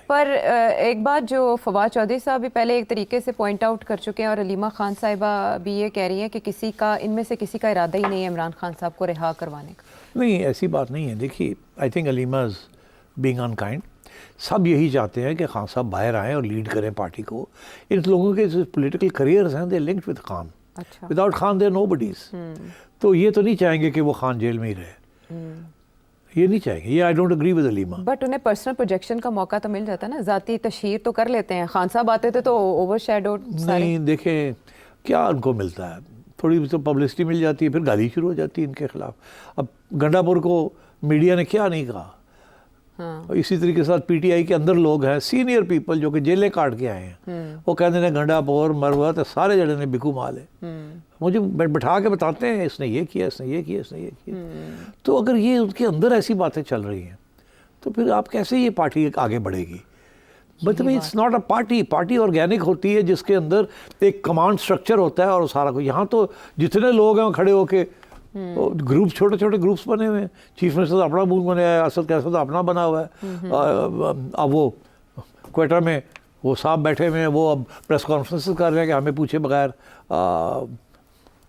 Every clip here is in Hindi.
पर एक बात जो फवाद चौधरी साहब भी पहले एक तरीके से पॉइंट आउट कर चुके हैं और अलीमा खान साहिबा भी ये कह रही हैं कि किसी का इनमें से किसी का इरादा ही नहीं है इमरान खान साहब को रिहा करवाने का। नहीं, ऐसी बात नहीं है। देखिए, I think Aleema is being unkind. सब यही चाहते हैं कि खान साहब बाहर आएँ और लीड करें पार्टी को। इन लोगों के जो पोलिटिकल करियर्स हैं दे लिंक्ड विद खान। अच्छा। Without Khan there nobody's. तो ये तो नहीं चाहेंगे कि वो खान जेल में ही रहे, ये नहीं चाहेंगे। ये I don't agree with Aleema. But उन्हें पर्सनल प्रोजेक्शन का मौका तो मिल जाता है ना, ज़ाती तशहीर तो कर लेते हैं। खान साहब आते थे तो ओवरशैडो। नहीं, देखें क्या उनको मिलता है, थोड़ी तो पब्लिसिटी मिल जाती है, फिर गाली शुरू हो जाती है इनके खिलाफ। अब गंडापुर को मीडिया ने क्या नहीं कहा। हाँ। इसी तरीके के साथ पीटीआई के अंदर लोग हैं, सीनियर पीपल जो कि जेलें काट के आए हैं, वो कहते हैं गंडापुर मरवत सारे जड़े ने बिकू माल है। मुझे बैठा के बताते हैं इसने ये किया, इसने ये किया, इसने ये किया। तो अगर ये उनके अंदर ऐसी बातें चल रही हैं तो फिर आप कैसे ये पार्टी आगे बढ़ेगी? मतलब it's not a party. Party organic होती है जिसके अंदर एक कमांड स्ट्रक्चर होता है और सारा कुछ। यहाँ तो जितने लोग हैं खड़े होके ग्रुप, छोटे छोटे ग्रुप्स बने हुए हैं। चीफ मिनिस्टर अपना बूथ बनाया है, असद कैसद अपना बना हुआ है। अब वो क्वेटा में वो साहब बैठे हुए हैं, वो अब प्रेस कॉन्फ्रेंस कर रहे हैं कि हमें पूछे बगैर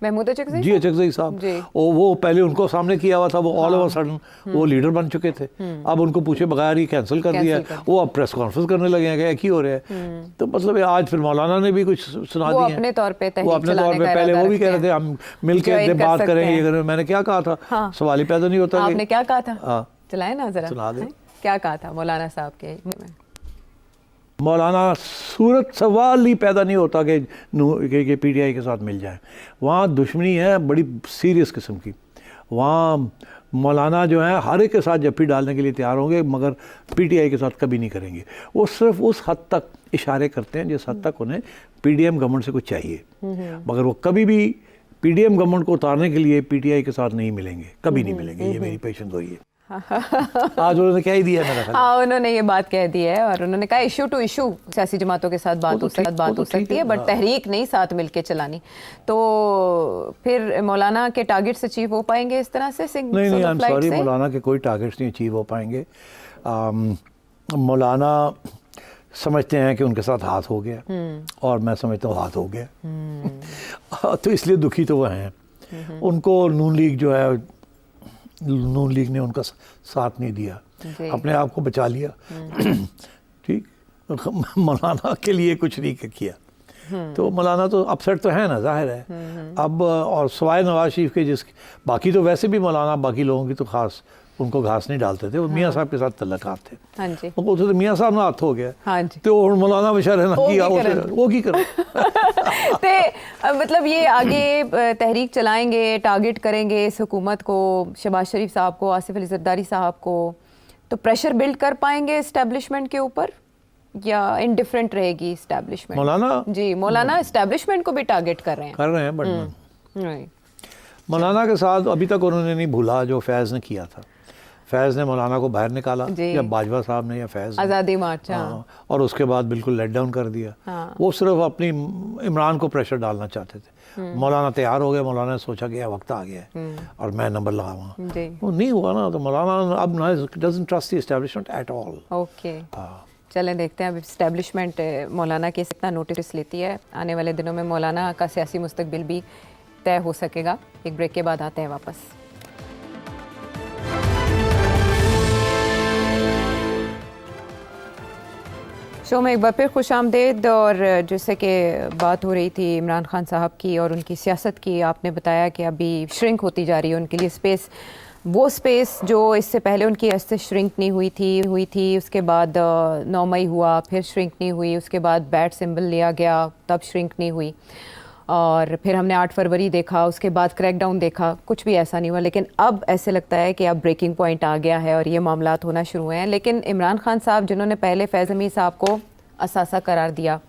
महमूद अचकज़ई जी अचकज़ई साहब, वो पहले उनको सामने किया हुआ था, वो ऑल ओवर सडन वो लीडर बन चुके थे। अब उनको पूछे बगैर ही कैंसिल कर दिया, वो अब प्रेस कॉन्फ्रेंस करने लगे हैं कि एक ही हो रहा है। तो मतलब आज फिर मौलाना ने भी कुछ सुना दिया अपने तौर पे। वो अपने तौर पे पहले वो भी कह रहे थे हम मिलकर बात करेंगे, ये करेंगे। मैंने क्या कहा था? सवाल ही पैदा नहीं होता। आपने क्या कहा था? चलाए ना जरा, सुना दे। क्या कहा था मौलाना साहब के? मौलाना सूरत सवाल ही पैदा नहीं होता कि पीटीआई के साथ मिल जाए। वहाँ दुश्मनी है बड़ी सीरियस किस्म की। वहाँ मौलाना जो है हर एक के साथ जफ्फी डालने के लिए तैयार होंगे, मगर पीटीआई के साथ कभी नहीं करेंगे। वो सिर्फ उस हद तक इशारे करते हैं जिस हद तक उन्हें पीडीएम गवर्नमेंट से कुछ चाहिए, मगर वो कभी भी पीडीएम गवर्नमेंट को उतारने के लिए पीटीआई के साथ नहीं मिलेंगे, कभी नहीं मिलेंगे। ये मेरी पेशेंस हुई है। आज उन्होंने क्या ही दिया मेरा ख्याल। हाँ, उन्होंने ये बात कह दी है और उन्होंने कहा इशू टू इशू सियासी जमातों के साथ बात हो सकती है, बट तहरीक नहीं साथ मिलके चलानी। तो फिर मौलाना के टारगेट्स अचीव हो पाएंगे इस तरह से? नहीं, आई एम सॉरी, मौलाना के कोई टारगेट्स नहीं अचीव हो पाएंगे। मौलाना समझते हैं कि उनके साथ हाथ हो गया और मैं समझता हूँ हाथ हो गया। तो इसलिए दुखी तो वो हैं। उनको नून लीग जो है, नून लीग ने उनका साथ नहीं दिया, अपने आप को बचा लिया। ठीक, मौलाना के लिए कुछ नहीं किया। तो मौलाना तो अपसेट तो है ना, जाहिर है। अब और सवाए नवाज शरीफ के बाकी तो वैसे भी मौलाना बाकी लोगों की तो खास उनको घास नहीं डालते थे। वो मियाँ साहब के साथ तल्लुकात थे। हाँ जी। वो तो मियाँ साहब ना हाथ हो गया। हाँ जी। तो मौलाना बेचारे ना किया, वो की करे। मतलब ये आगे तहरीक चलाएंगे, टारगेट करेंगे इस हुकूमत को, शहबाज शरीफ साहब को, आसिफ अली जरदारी साहब को, तो प्रेशर बिल्ड कर पाएंगे इस्टेब्लिशमेंट के ऊपर या इनडिफरेंट रहेगी इस्टेब्लिशमेंट? मौलाना जी, मौलाना इस्टेब्लिशमेंट को भी टारगेट कर रहे हैं। बट मौलाना के साथ अभी तक उन्होंने नहीं भूला जो फैज़ ने किया था। फैज़ ने मौलाना को बाहर निकाला, या बाजवा साहब ने या फैज़, आज़ादी मार्च, और उसके बाद बिल्कुल लेट डाउन कर दिया। वो सिर्फ अपनी इमरान को प्रेशर डालना चाहते थे। मौलाना तैयार हो गए, मौलाना ने सोचा कि यह वक्त आ गया है और मैं नंबर लगाऊंगा। वो नहीं हुआ ना, तो मौलाना अब doesn't trust the establishment at all. Okay, चलें देखते हैं अब एस्टेब्लिशमेंट मौलाना के कितना नोटिस लेती है। आने वाले दिनों में मौलाना का सियासी मुस्तकबिल भी तय हो सकेगा। एक ब्रेक के बाद आते हैं वापस। शो में एक बार फिर खुशामदीद। और जैसे कि बात हो रही थी इमरान खान साहब की और उनकी सियासत की, आपने बताया कि अभी श्रिंक होती जा रही है उनके लिए स्पेस। वो स्पेस जो इससे पहले उनकी ऐसे श्रिंक नहीं हुई थी, उसके बाद 9 मई हुआ, फिर श्रिंक नहीं हुई, उसके बाद बैट सिंबल लिया गया, तब श्रिंक नहीं हुई, और फिर हमने 8 फरवरी देखा, उसके बाद क्रैकडाउन देखा, कुछ भी ऐसा नहीं हुआ। लेकिन अब ऐसे लगता है कि अब ब्रेकिंग पॉइंट आ गया है और ये मामलात होना शुरू हुए हैं। लेकिन इमरान खान साहब, जिन्होंने पहले फैज़ अमीर साहब को असासा करार दिया,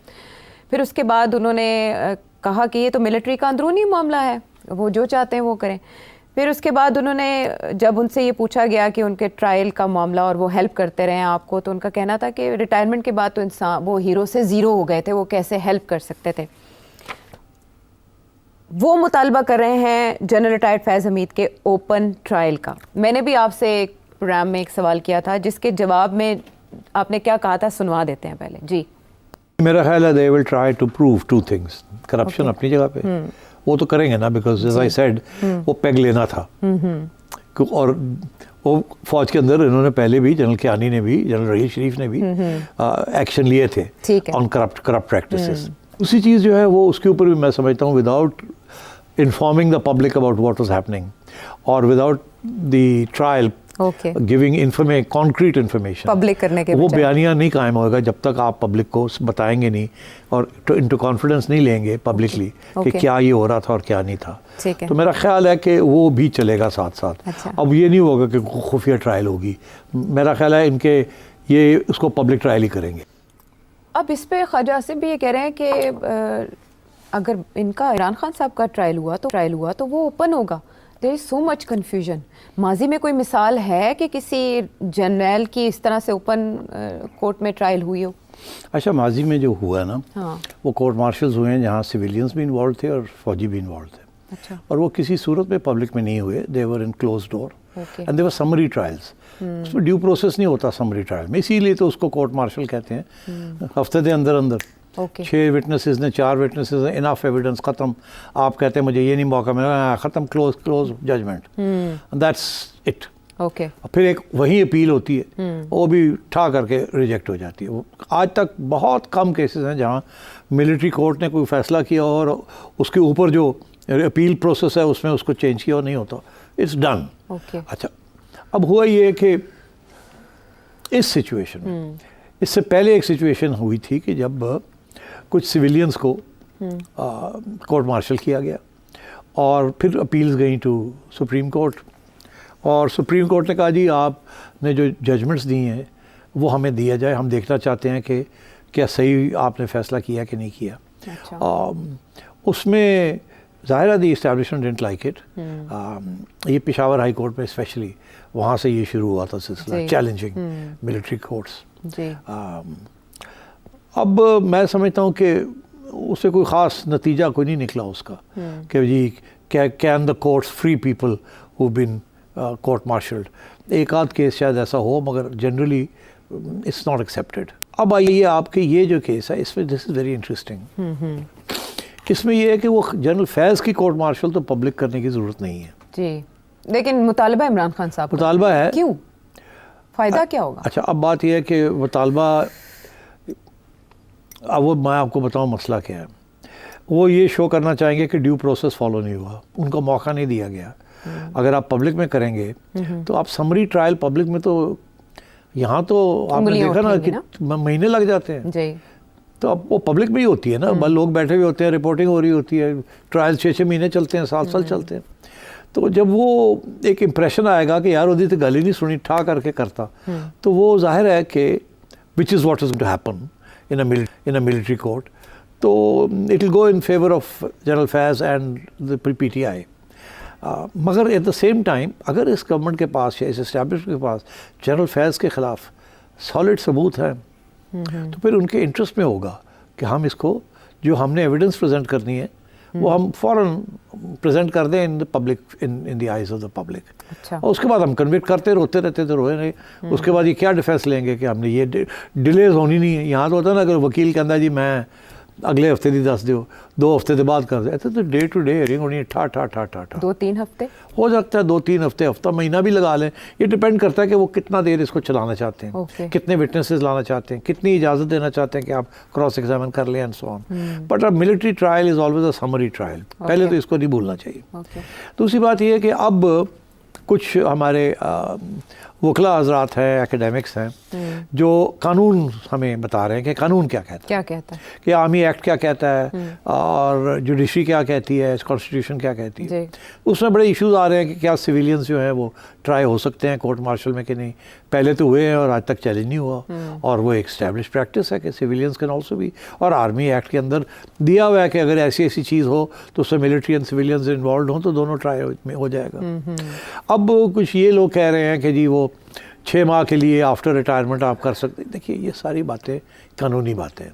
फिर उसके बाद उन्होंने कहा कि ये तो मिलिट्री का अंदरूनी मामला है, वो जो चाहते हैं वो करें। फिर उसके बाद उन्होंने, जब उनसे ये पूछा गया कि उनके ट्रायल का मामला और वो हेल्प करते रहे आपको, तो उनका कहना था कि रिटायरमेंट के बाद तो इंसान वो हीरो से ज़ीरो हो गए थे, वो कैसे हेल्प कर सकते थे। वो मुतालबा कर रहे हैं जनरल रिटायर्ड फैज़ हमीद के ओपन ट्रायल का। मैंने भी आपसे एक प्रोग्राम में एक सवाल किया था जिसके जवाब में आपने क्या कहा था सुनवा देते हैं पहले जी। मेरा ख्याल है they will try to prove two things, corruption अपनी जगह पे वो तो करेंगे ना, बिकॉज एज आई सेड वो पेग लेना था। और वो फौज के अंदर इन्होंने पहले भी, जनरल कियानी ने भी, जनरल रहील शरीफ ने भी एक्शन लिए थे ऑन करप्ट प्रैक्टिसेस। उसी चीज़ जो है वो उसके ऊपर भी मैं समझता हूँ, without informing the public about what was happening और without the trial giving concrete information public करने के वो बयानिया नहीं कायम होगा जब तक आप पब्लिक को बताएंगे नहीं और इनटू कॉन्फिडेंस नहीं लेंगे पब्लिकली कि क्या ये हो रहा था और क्या नहीं था। तो मेरा ख्याल है कि वो भी चलेगा साथ साथ। अच्छा। अब ये नहीं होगा कि खुफिया ट्रायल होगी, मेरा ख्याल है इनके ये उसको पब्लिक ट्रायल ही करेंगे। अब इस पे ख्वाजा आसिफ भी ये कह रहे हैं कि अगर इनका इमरान खान साहब का ट्रायल हुआ तो वो ओपन होगा। There is so much confusion. माजी में कोई मिसाल है कि किसी जनरल की इस तरह से ओपन कोर्ट में ट्रायल हुई हो? अच्छा, माजी में जो हुआ ना, हाँ। वो कोर्ट मार्शल्स हुए हैं जहाँ सिविलियंस भी इन्वॉल्व थे और फौजी भी इन्वॉल्व थे। अच्छा। और वो किसी सूरत में पब्लिक में नहीं हुए, they were in close door and they were summary trials. उसमें ड्यू प्रोसेस नहीं होता समरी ट्रायल में, इसीलिए तो उसको कोर्ट मार्शल कहते हैं। हफ्ते के अंदर 6 विटनेसेस ने, 4 विटनेसेस ने, इनफ एविडेंस, ख़त्म। आप कहते हैं मुझे ये नहीं मौका मिला, ख़त्म, close judgement, that's it. Okay. फिर एक वही अपील होती है, वो भी ठा करके रिजेक्ट हो जाती है। वो आज तक बहुत कम केसेस हैं जहाँ मिलिट्री कोर्ट ने कोई फैसला किया और उसके ऊपर जो अपील प्रोसेस है उसमें उसको चेंज किया और नहीं होता, इट्स डन। अच्छा, अब हुआ ये कि इस सिचुएशन में, इससे पहले एक सिचुएशन हुई थी कि जब कुछ सिविलियंस को कोर्ट मार्शल किया गया और फिर अपील्स गई टू सुप्रीम कोर्ट, और सुप्रीम कोर्ट ने कहा जी आपने जो जजमेंट्स दी हैं वो हमें दिया जाए, हम देखना चाहते हैं कि क्या सही आपने फ़ैसला किया कि नहीं किया। अच्छा। उसमें ज़ाहिर है दी इस्टेब्लिशमेंट डिडंट लाइक इट। ये पेशावर हाई कोर्ट में स्पेशली वहाँ से ये शुरू हुआ था सिलसिला चैलेंजिंग मिलिट्री कोर्ट्स। अब मैं समझता हूँ कि उससे कोई ख़ास नतीजा कोई नहीं निकला उसका कि जी can the courts free people who been court martialled. एक आध केस शायद ऐसा हो, मगर जनरली इट्स नॉट एक्सेप्टेड। अब आइए आपके ये जो केस है इसमें दिस इज़ वेरी इंटरेस्टिंग। इसमें यह है कि वो जनरल फैज़ की कोर्ट मार्शल तो पब्लिक करने की ज़रूरत नहीं है जी, लेकिन मुतालबा इमरान खान साहब मुतालबा है। क्यों? फ़ायदा क्या होगा? अच्छा, अब बात यह है कि मुतालबा, अब वो मैं आपको बताऊं मसला क्या है। वो ये शो करना चाहेंगे कि ड्यू प्रोसेस फॉलो नहीं हुआ, उनको मौका नहीं दिया गया। अगर आप पब्लिक में करेंगे तो आप समरी ट्रायल पब्लिक में, तो यहाँ तो आपने देखा ना कि महीने लग जाते हैं जी। तो अब वो पब्लिक में ही होती है ना, लोग बैठे हुए होते हैं, रिपोर्टिंग हो रही होती है, ट्रायल 6-6 महीने चलते हैं, साल चलते हैं। तो जब वो एक इम्प्रेशन आएगा कि यार उदी तो गल ही नहीं सुनी, ठा करके करता, तो वो जाहिर है कि which is what is to happen in a military court, तो it will go in favor of General Faiz and the PTI। मगर एट द सेम टाइम अगर इस गवर्नमेंट के पास या इस इस्टेब्लिशमेंट के पास जनरल फैज़ के ख़िलाफ़ सॉलिड सबूत हैं तो फिर उनके इंटरेस्ट में होगा कि हम इसको, जो हमने एविडेंस प्रेजेंट करनी है वो हम फ़ौरन प्रेजेंट कर दें in the public, in the eyes of the public. अच्छा। और उसके बाद हम कन्विक्ट करते रोते रहते तो रोए नहीं। उसके बाद ये क्या डिफेंस लेंगे कि हमने ये डिलेज होनी नहीं है। यहाँ तो होता है ना, अगर वकील कहता जी मैं अगले हफ्ते दी दस दो, 2 हफ्ते के बाद कर दे, तो डे टू डे हियरिंग होनी है, ठा 2-3 हफ्ते हो सकता है, 2-3 हफ्ते, हफ्ता महीना भी लगा लें। ये डिपेंड करता है कि वो कितना देर इसको चलाना चाहते हैं, कितने विटनेसेस लाना चाहते हैं, कितनी इजाज़त देना चाहते हैं कि आप क्रॉस एग्जामिन कर लें एंड सो ऑन। बट अब military trial is always a summary trial, पहले तो इसको नहीं भूलना चाहिए। दूसरी बात ये है कि अब कुछ हमारे वकला हजरात हैं, एकेडमिक्स हैं, जो कानून हमें बता रहे हैं कि कानून क्या कहता है, कि आर्मी एक्ट क्या कहता है और जुडिशरी क्या कहती है, कॉन्स्टिट्यूशन क्या कहती है। उसमें बड़े इश्यूज आ रहे हैं कि क्या सिविलियंस जो हैं वो ट्राई हो सकते हैं कोर्ट मार्शल में कि नहीं। पहले तो हुए हैं और आज तक चैलेंज नहीं हुआ, और वो एक एस्टैब्लिश प्रैक्टिस है कि सिविलियंस कैन ऑल्सो भी, और आर्मी एक्ट के अंदर दिया हुआ है कि अगर ऐसी ऐसी चीज़ हो तो उसमें मिलिट्री एंड सिविलियंस इन्वॉल्व हों तो दोनों ट्राई हो जाएगा। अब कुछ ये लोग कह रहे हैं कि जी वो 6 माह के लिए आफ्टर रिटायरमेंट आप कर सकते। देखिए ये सारी बातें कानूनी बातें हैं।